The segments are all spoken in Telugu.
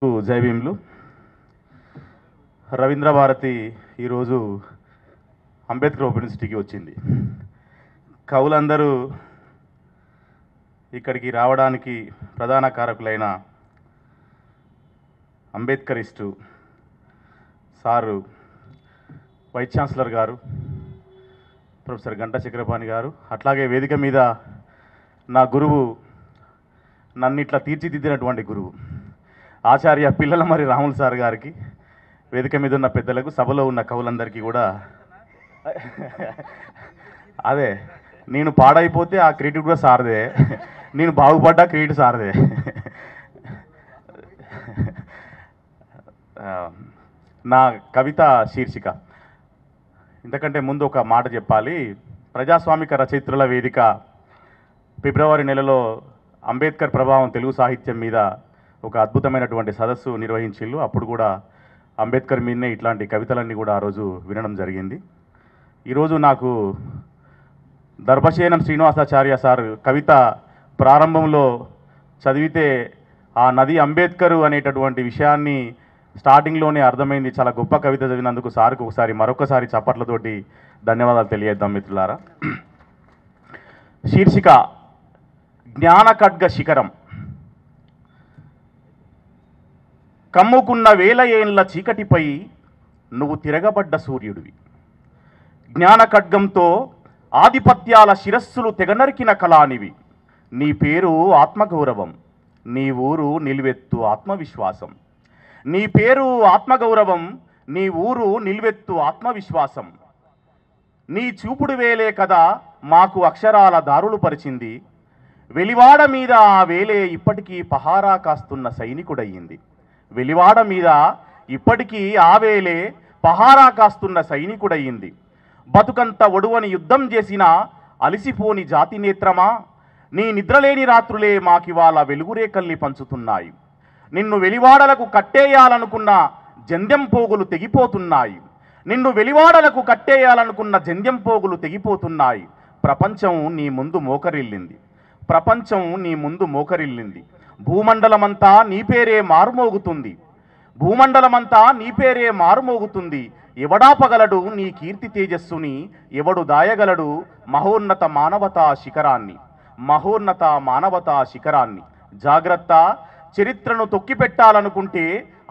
జై భీమ్లు. రవీంద్ర భారతి ఈరోజు అంబేద్కర్ ఓపెన్ యూనివర్సిటీకి వచ్చింది. కవులందరూ ఇక్కడికి రావడానికి ప్రధాన కారకులైన అంబేద్కరిస్టు సారు వైస్ ఛాన్సలర్ గారు ప్రొఫెసర్ గంటా చక్రపాణి గారు, అట్లాగే వేదిక మీద నా గురువు, నన్ను ఇట్లా తీర్చిదిద్దినటువంటి గురువు ఆచార్య పిల్లల మరి రాములు సార్ గారికి, వేదిక మీద ఉన్న పెద్దలకు, సభలో ఉన్న కవులందరికీ కూడా అదే నేను పాడైపోతే ఆ క్రెడిట్ కూడా సారదే, నేను బాగుపడ్డా క్రెడిట్ సారదే. నా కవిత శీర్షిక ఇంతకంటే ముందు ఒక మాట చెప్పాలి. ప్రజాస్వామిక రచయిత్రుల వేదిక ఫిబ్రవరి నెలలో అంబేద్కర్ ప్రభావం తెలుగు సాహిత్యం మీద ఒక అద్భుతమైనటువంటి సదస్సు నిర్వహించిళ్ళు. అప్పుడు కూడా అంబేద్కర్ మీదనే ఇట్లాంటి కవితలన్నీ కూడా ఆ రోజు వినడం జరిగింది. ఈరోజు నాకు దర్భశయనం శ్రీనివాసాచార్య సార్ కవిత ప్రారంభంలో చదివితే ఆ నది అంబేద్కరు అనేటటువంటి విషయాన్ని స్టార్టింగ్లోనే అర్థమైంది. చాలా గొప్ప కవిత చదివినందుకు సార్కి ఒకసారి మరొకసారి చప్పట్లతోటి ధన్యవాదాలు తెలియజేద్దాం మిత్రులారా. శీర్షిక జ్ఞాన ఖడ్గ శిఖరం. కమ్ముకున్న వేల ఏండ్ల చీకటిపై నువ్వు తిరగబడ్డ సూర్యుడివి. జ్ఞాన ఖడ్గంతో ఆధిపత్యాల శిరస్సులు తెగనరికిన కళానివి. నీ పేరు ఆత్మగౌరవం, నీ ఊరు నిలువెత్తు ఆత్మవిశ్వాసం. నీ పేరు ఆత్మగౌరవం, నీ ఊరు నిలువెత్తు ఆత్మవిశ్వాసం. నీ చూపుడు వేలే కదా మాకు అక్షరాల దారులు పరిచింది. వెలివాడ మీద ఆ వేలే ఇప్పటికీ పహారా కాస్తున్న సైనికుడయ్యింది. వెలివాడ మీద ఇప్పటికీ ఆ వేలే పహారా కాస్తున్న సైనికుడయ్యింది. బతుకంత ఒడువని యుద్ధం చేసిన అలిసిపోని జాతి నేత్రమా, నీ నిద్రలేని రాత్రులే మాకివాళ వెలుగురేకల్ని పంచుతున్నాయి. నిన్ను వెలివాడలకు కట్టేయాలనుకున్న జంధ్యం పోగులు తెగిపోతున్నాయి. నిన్ను వెలివాడలకు కట్టేయాలనుకున్న జంధ్యం పోగులు తెగిపోతున్నాయి. ప్రపంచం నీ ముందు మోకరిల్లింది, ప్రపంచం నీ ముందు మోకరిల్లింది. భూమండలమంతా నీ పేరే మారుమోగుతుంది, భూమండలమంతా నీ పేరే మారుమోగుతుంది. ఎవడాపగలడు నీ కీర్తి తేజస్సుని, ఎవడు దాయగలడు మహోన్నత మానవతా శిఖరాన్ని, మహోన్నత మానవతా శిఖరాన్ని. జాగ్రత్త, చరిత్రను తొక్కిపెట్టాలనుకుంటే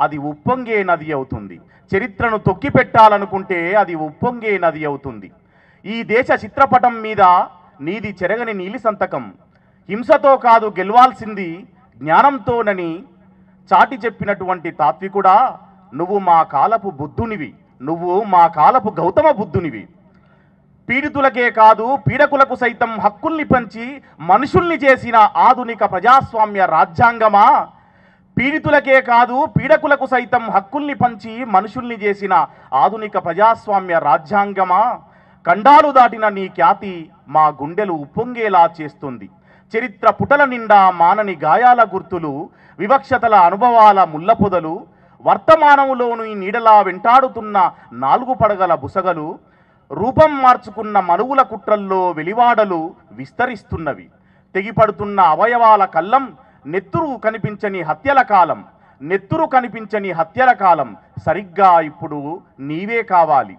అది ఉప్పొంగే నది అవుతుంది. చరిత్రను తొక్కిపెట్టాలనుకుంటే అది ఉప్పొంగే నది అవుతుంది. ఈ దేశ చిత్రపటం మీద నీది చెరగని నీలి సంతకం. హింసతో కాదు గెలవాల్సింది జ్ఞానంతోనని చాటి చెప్పినటువంటి తాత్వికుడా, నువ్వు మా కాలపు బుద్ధునివి, నువ్వు మా కాలపు గౌతమ బుద్ధునివి. పీడితులకే కాదు పీడకులకు సైతం హక్కుల్ని పంచి మనుషుల్ని చేసిన ఆధునిక ప్రజాస్వామ్య రాజ్యాంగమా, పీడితులకే కాదు పీడకులకు సైతం హక్కుల్ని పంచి మనుషుల్ని చేసిన ఆధునిక ప్రజాస్వామ్య రాజ్యాంగమా. ఖండాలు దాటిన నీ ఖ్యాతి మా గుండెలు ఉప్పొంగేలా చేస్తుంది. చరిత్ర పుటల నిండా మానని గాయాల గుర్తులు, వివక్షతల అనుభవాల ముళ్ళపొదలు, వర్తమానములోని నీడలా వెంటాడుతున్న నాలుగు పడగల బుసగలు, రూపం మార్చుకున్న మనువుల కుట్రల్లో వెలివాడలు విస్తరిస్తున్నవి. తెగిపడుతున్న అవయవాల కల్లం, నెత్తురు కనిపించని హత్యల కాలం, నెత్తురు కనిపించని హత్యల కాలం. సరిగ్గా ఇప్పుడు నీవే కావాలి,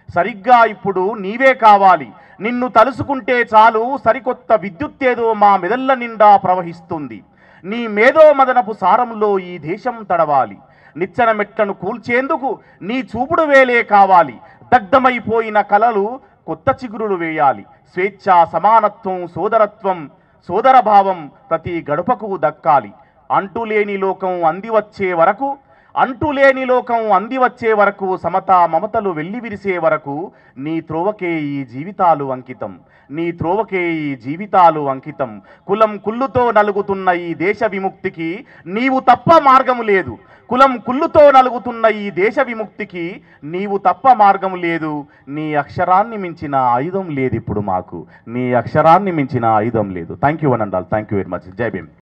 సరిగ్గా ఇప్పుడు నీవే కావాలి. నిన్ను తలుసుకుంటే చాలు సరికొత్త విద్యుత్తేదో మా మెదళ్ళ నిండా ప్రవహిస్తుంది. నీ మేధో మదనపు సారంలో ఈ దేశం తడవాలి. నిచ్చెన మెట్లను కూల్చేందుకు నీ చూపుడు వేలే కావాలి. దగ్ధమైపోయిన కలలు కొత్త చిగురులు వేయాలి. స్వేచ్ఛ, సమానత్వం, సోదరత్వం, సోదరభావం ప్రతి గడపకు దక్కాలి. అంటులేని లోకం అందివచ్చే వరకు, అంటులేని లోకం అందివచ్చే వరకు, సమత మమతలు వెల్లివిరిసే వరకు నీ త్రోవకే ఈ జీవితాలు అంకితం, నీ త్రోవకే ఈ జీవితాలు అంకితం. కులం కుళ్ళుతో నలుగుతున్న ఈ దేశ విముక్తికి నీవు తప్ప మార్గము లేదు. కులం కుళ్ళుతో నలుగుతున్న ఈ దేశ విముక్తికి నీవు తప్ప మార్గం లేదు. నీ అక్షరాన్ని మించిన ఆయుధం లేదు ఇప్పుడు మాకు, నీ అక్షరాన్ని మించిన ఆయుధం లేదు. Thank you one and all. Thank you very much. జై భీమ్.